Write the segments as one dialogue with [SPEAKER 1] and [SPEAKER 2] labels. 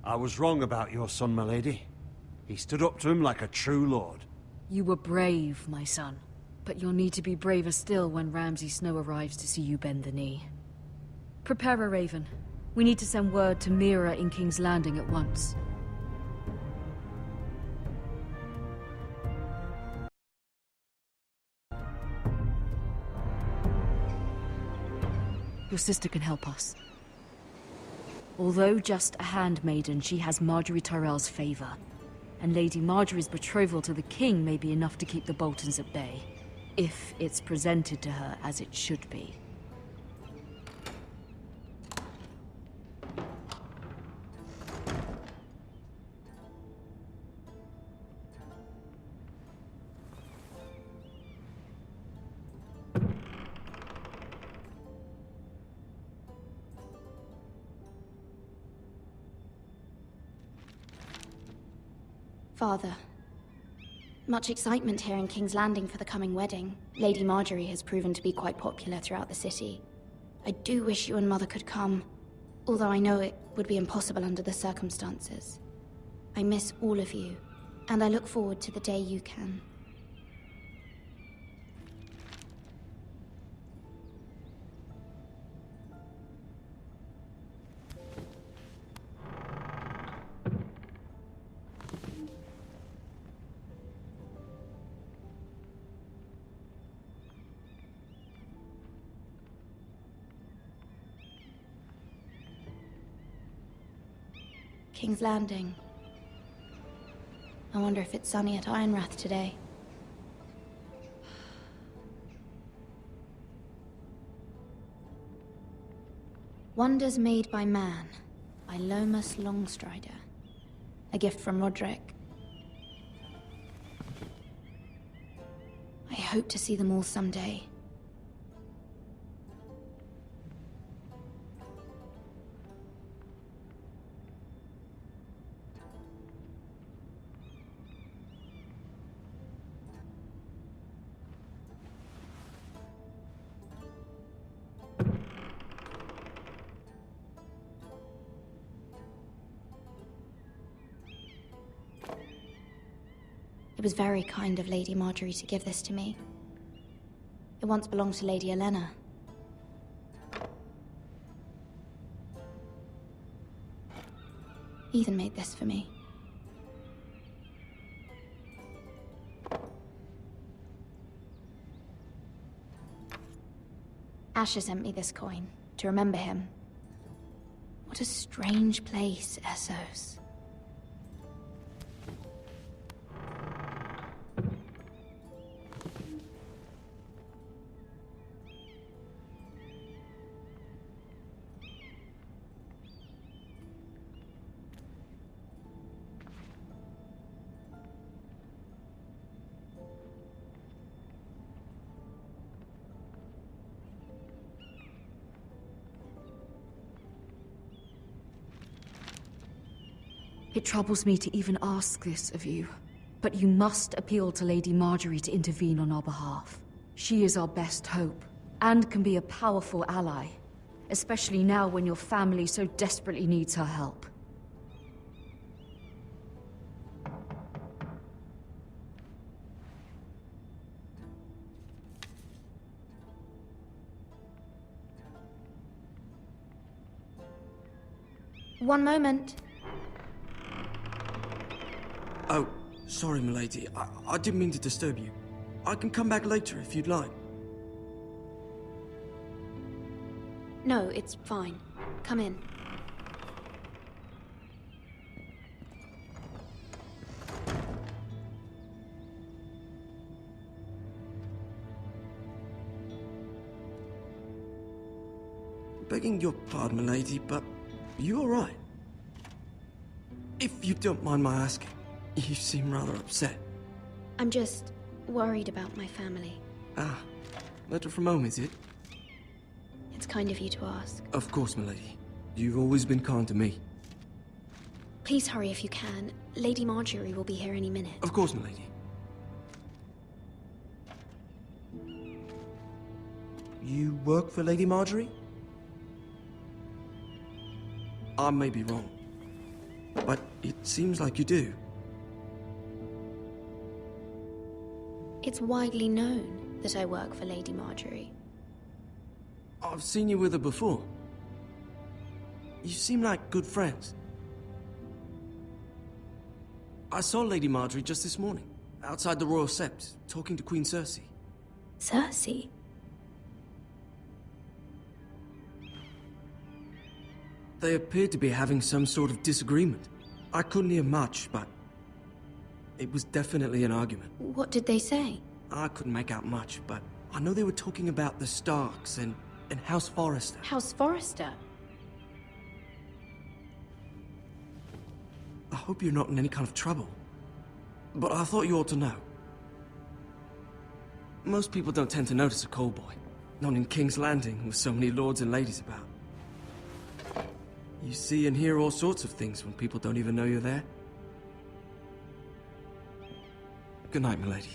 [SPEAKER 1] I was wrong about your son, milady. He stood up to him like a true lord.
[SPEAKER 2] You were brave, my son. But you'll need to be braver still when Ramsay Snow arrives to see you bend the knee. Prepare a raven. We need to send word to Mira in King's Landing at once. Your sister can help us. Although just a handmaiden, she has Margaery Tyrell's favor. And Lady Margaery's betrothal to the king may be enough to keep the Boltons at bay. If it's presented to her as it should be.
[SPEAKER 3] Father. Much excitement here in King's Landing for the coming wedding. Lady Margaery has proven to be quite popular throughout the city. I do wish you and Mother could come, although I know it would be impossible under the circumstances. I miss all of you, and I look forward to the day you can. King's Landing. I wonder if it's sunny at Ironrath today. Wonders Made by Man, by Lomas Longstrider. A gift from Roderick. I hope to see them all someday. It was very kind of Lady Margaery to give this to me. It once belonged to Lady Olenna. Ethan made this for me. Asher sent me this coin to remember him. What a strange place, Essos.
[SPEAKER 2] It troubles me to even ask this of you, but you must appeal to Lady Margaery to intervene on our behalf. She is our best hope, and can be a powerful ally, especially now when your family so desperately needs her help.
[SPEAKER 3] One moment.
[SPEAKER 4] Oh, sorry, milady. I didn't mean to disturb you. I can come back later if you'd like.
[SPEAKER 3] No, it's fine. Come in.
[SPEAKER 4] Begging your pardon, milady, but you all right? If you don't mind my asking, you seem rather upset.
[SPEAKER 3] I'm just worried about my family.
[SPEAKER 4] Ah, letter from home, is it?
[SPEAKER 3] It's kind of you to ask.
[SPEAKER 4] Of course, milady. You've always been kind to me.
[SPEAKER 3] Please hurry if you can. Lady Margaery will be here any minute.
[SPEAKER 4] Of course, milady. You work for Lady Margaery? I may be wrong, but it seems like you do.
[SPEAKER 3] It's widely known that I work for Lady Marjorie.
[SPEAKER 4] I've seen you with her before. You seem like good friends. I saw Lady Marjorie just this morning, outside the Royal Sept, talking to Queen Cersei.
[SPEAKER 3] Cersei?
[SPEAKER 4] They appeared to be having some sort of disagreement. I couldn't hear much, but it was definitely an argument.
[SPEAKER 3] What did they say?
[SPEAKER 4] I couldn't make out much, but I know they were talking about the Starks and House Forrester.
[SPEAKER 3] House Forrester?
[SPEAKER 4] I hope you're not in any kind of trouble, but I thought you ought to know. Most people don't tend to notice a call boy, not in King's Landing with so many lords and ladies about. You see and hear all sorts of things when people don't even know you're there. Good night, milady.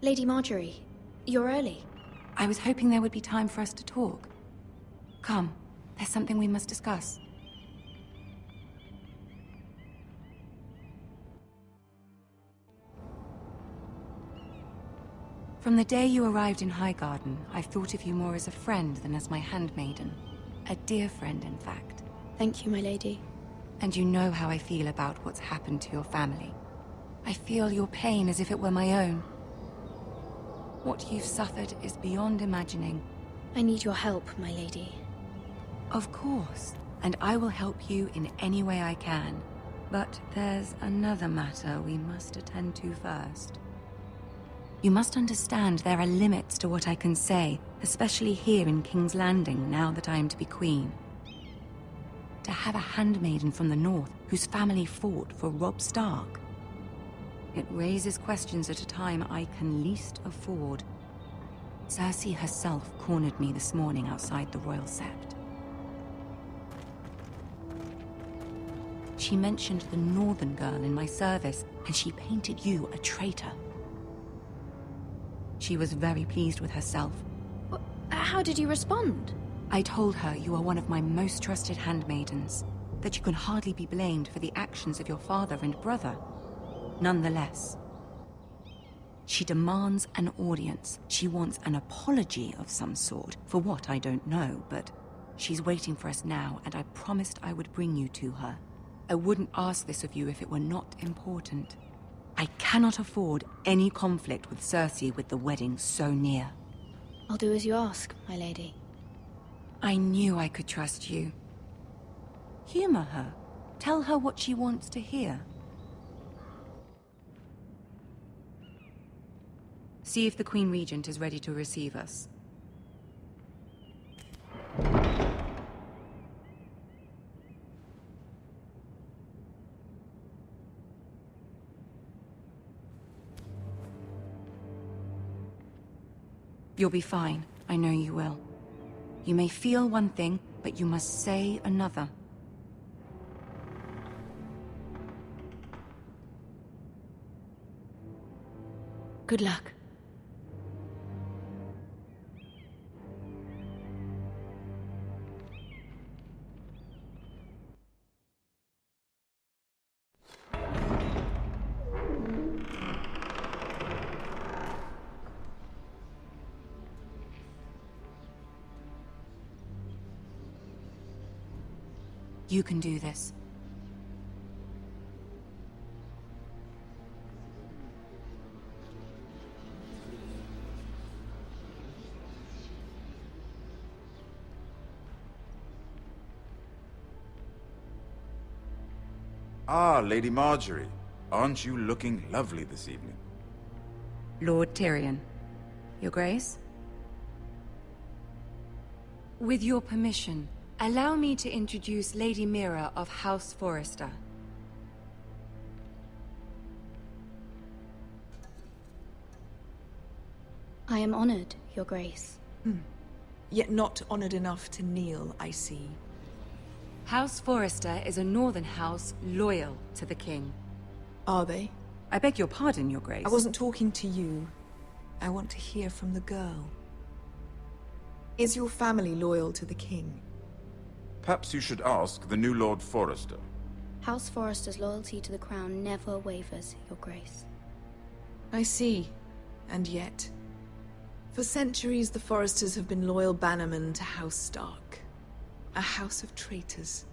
[SPEAKER 3] Lady Marjorie, you're early.
[SPEAKER 5] I was hoping there would be time for us to talk. Come, there's something we must discuss. From the day you arrived in Highgarden, I've thought of you more as a friend than as my handmaiden. A dear friend, in fact.
[SPEAKER 3] Thank you, my lady.
[SPEAKER 5] And you know how I feel about what's happened to your family. I feel your pain as if it were my own. What you've suffered is beyond imagining.
[SPEAKER 3] I need your help, my lady.
[SPEAKER 5] Of course, and I will help you in any way I can. But there's another matter we must attend to first. You must understand there are limits to what I can say, especially here in King's Landing, now that I am to be queen. To have a handmaiden from the north whose family fought for Robb Stark. It raises questions at a time I can least afford. Cersei herself cornered me this morning outside the Royal Sept. She mentioned the northern girl in my service, and she painted you a traitor. She was very pleased with herself.
[SPEAKER 3] How did you respond?
[SPEAKER 5] I told her you are one of my most trusted handmaidens, that you can hardly be blamed for the actions of your father and brother. Nonetheless, she demands an audience. She wants an apology of some sort, for what I don't know, but she's waiting for us now, and I promised I would bring you to her. I wouldn't ask this of you if it were not important. I cannot afford any conflict with Cersei with the wedding so near.
[SPEAKER 3] I'll do as you ask, my lady.
[SPEAKER 5] I knew I could trust you. Humor her. Tell her what she wants to hear. See if the Queen Regent is ready to receive us. You'll be fine. I know you will. You may feel one thing, but you must say another.
[SPEAKER 3] Good luck.
[SPEAKER 5] You can do this.
[SPEAKER 6] Ah, Lady Marjorie. Aren't you looking lovely this evening?
[SPEAKER 5] Lord Tyrion. Your Grace? With your permission, allow me to introduce Lady Mira of House Forrester.
[SPEAKER 3] I am honored, Your Grace.
[SPEAKER 7] Yet not honored enough to kneel, I see.
[SPEAKER 5] House Forrester is a northern house loyal to the king.
[SPEAKER 7] Are they?
[SPEAKER 5] I beg your pardon, Your Grace.
[SPEAKER 7] I wasn't talking to you. I want to hear from the girl. Is your family loyal to the king?
[SPEAKER 6] Perhaps you should ask the new Lord Forrester.
[SPEAKER 3] House Forrester's loyalty to the crown never wavers, Your Grace.
[SPEAKER 7] I see. And yet... For centuries, the Forresters have been loyal bannermen to House Stark. A house of traitors.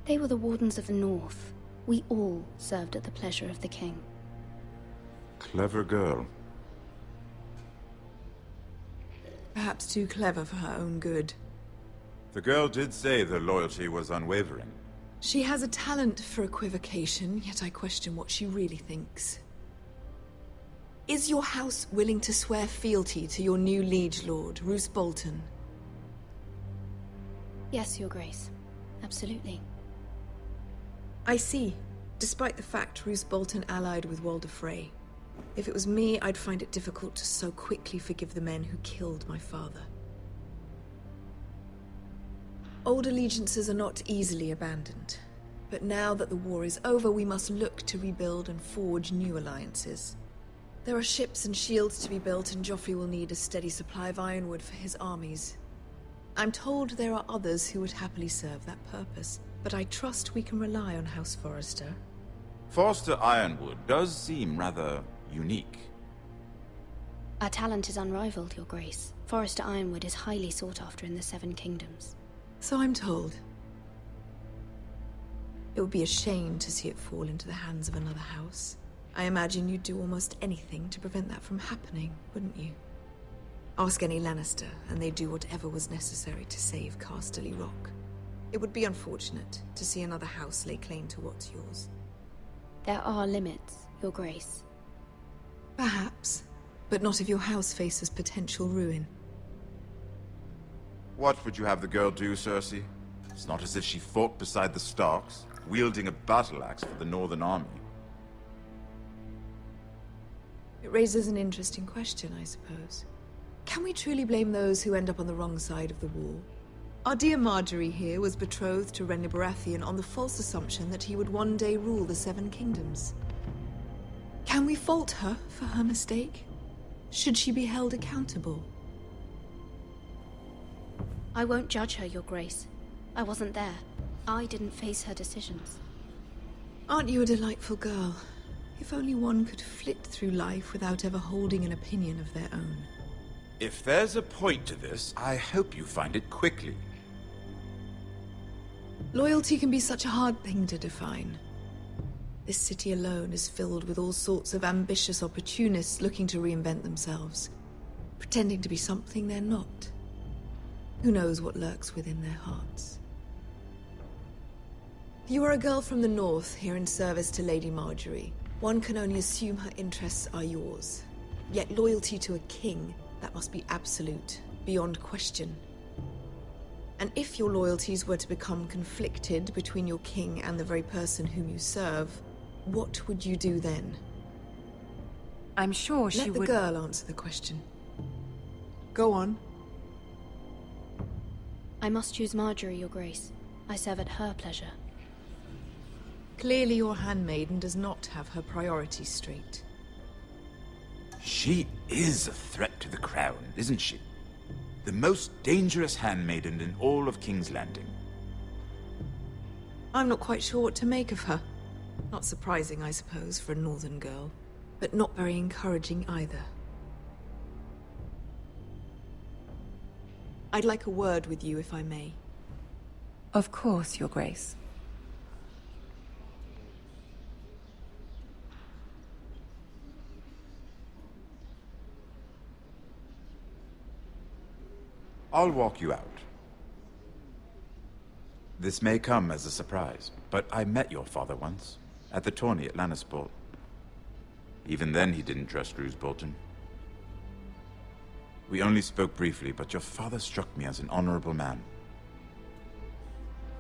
[SPEAKER 3] They were the Wardens of the North. We all served at the pleasure of the king.
[SPEAKER 6] Clever girl.
[SPEAKER 7] Perhaps too clever for her own good.
[SPEAKER 6] The girl did say their loyalty was unwavering.
[SPEAKER 7] She has a talent for equivocation, yet I question what she really thinks. Is your house willing to swear fealty to your new liege lord, Roose Bolton?
[SPEAKER 3] Yes, Your Grace. Absolutely.
[SPEAKER 7] I see. Despite the fact Roose Bolton allied with Walder Frey. If it was me, I'd find it difficult to so quickly forgive the men who killed my father. Old allegiances are not easily abandoned. But now that the war is over, we must look to rebuild and forge new alliances. There are ships and shields to be built, and Joffrey will need a steady supply of ironwood for his armies. I'm told there are others who would happily serve that purpose, but I trust we can rely on House Forrester.
[SPEAKER 6] Forrester Ironwood does seem rather unique.
[SPEAKER 3] Our talent is unrivaled, Your Grace. Forrester Ironwood is highly sought after in the Seven Kingdoms.
[SPEAKER 7] So I'm told. It would be a shame to see it fall into the hands of another house. I imagine you'd do almost anything to prevent that from happening, wouldn't you? Ask any Lannister, and they'd do whatever was necessary to save Casterly Rock. It would be unfortunate to see another house lay claim to what's yours.
[SPEAKER 3] There are limits, Your Grace.
[SPEAKER 7] Perhaps, but not if your house faces potential ruin.
[SPEAKER 6] What would you have the girl do, Cersei? It's not as if she fought beside the Starks, wielding a battle axe for the Northern Army.
[SPEAKER 7] It raises an interesting question, I suppose. Can we truly blame those who end up on the wrong side of the war? Our dear Marjorie here was betrothed to Renly Baratheon on the false assumption that he would one day rule the Seven Kingdoms. Can we fault her for her mistake? Should she be held accountable?
[SPEAKER 3] I won't judge her, Your Grace. I wasn't there. I didn't face her decisions.
[SPEAKER 7] Aren't you a delightful girl? If only one could flit through life without ever holding an opinion of their own.
[SPEAKER 6] If there's a point to this, I hope you find it quickly.
[SPEAKER 7] Loyalty can be such a hard thing to define. This city alone is filled with all sorts of ambitious opportunists looking to reinvent themselves, pretending to be something they're not. Who knows what lurks within their hearts? You are a girl from the north, here in service to Lady Marjorie. One can only assume her interests are yours. Yet loyalty to a king, that must be absolute, beyond question. And if your loyalties were to become conflicted between your king and the very person whom you serve, what would you do then?
[SPEAKER 5] I'm sure she would...
[SPEAKER 7] Let the girl answer the question. Go on.
[SPEAKER 3] I must choose Marjorie, Your Grace. I serve at her pleasure.
[SPEAKER 7] Clearly your handmaiden does not have her priorities straight.
[SPEAKER 6] She is a threat to the crown, isn't she? The most dangerous handmaiden in all of King's Landing.
[SPEAKER 7] I'm not quite sure what to make of her. Not surprising, I suppose, for a northern girl, but not very encouraging either. I'd like a word with you, if I may.
[SPEAKER 5] Of course, Your Grace.
[SPEAKER 6] I'll walk you out. This may come as a surprise, but I met your father once, at the tourney at Lannisport. Even then he didn't trust Roose Bolton. We only spoke briefly, but your father struck me as an honorable man.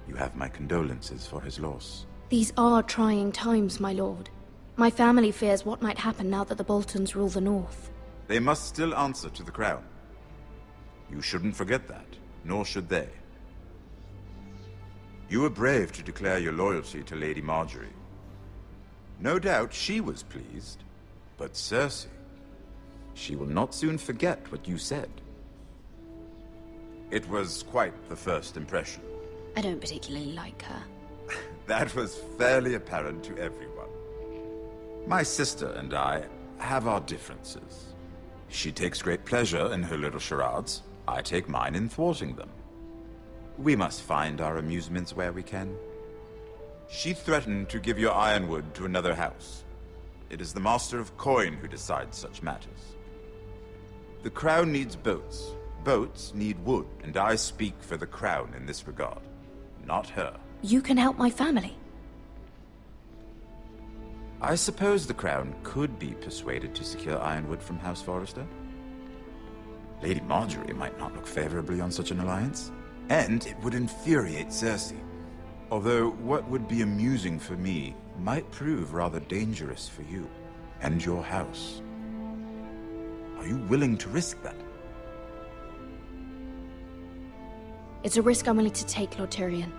[SPEAKER 6] You have my condolences for his loss.
[SPEAKER 3] These are trying times, my lord. My family fears what might happen now that the Boltons rule the North.
[SPEAKER 6] They must still answer to the crown. You shouldn't forget that, nor should they. You were brave to declare your loyalty to Lady Marjorie. No doubt she was pleased, but Cersei, she will not soon forget what you said. It was quite the first impression.
[SPEAKER 3] I don't particularly like her.
[SPEAKER 6] That was fairly apparent to everyone. My sister and I have our differences. She takes great pleasure in her little charades. I take mine in thwarting them. We must find our amusements where we can. She threatened to give your ironwood to another house. It is the Master of Coin who decides such matters. The Crown needs boats. Boats need wood, and I speak for the Crown in this regard, not her.
[SPEAKER 3] You can help my family.
[SPEAKER 6] I suppose the Crown could be persuaded to secure ironwood from House Forrester. Lady Marjorie might not look favorably on such an alliance, and it would infuriate Cersei. Although what would be amusing for me might prove rather dangerous for you and your house. Are you willing to risk that?
[SPEAKER 3] It's a risk I'm willing to take, Lord Tyrion.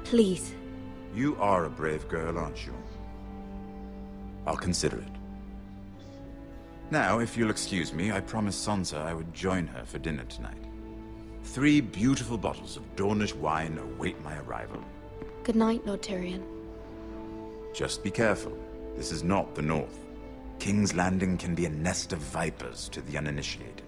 [SPEAKER 3] Please.
[SPEAKER 6] You are a brave girl, aren't you? I'll consider it. Now, if you'll excuse me, I promised Sansa I would join her for dinner tonight. 3 beautiful bottles of Dornish wine await my arrival.
[SPEAKER 3] Good night, Lord Tyrion.
[SPEAKER 6] Just be careful. This is not the North. King's Landing can be a nest of vipers to the uninitiated.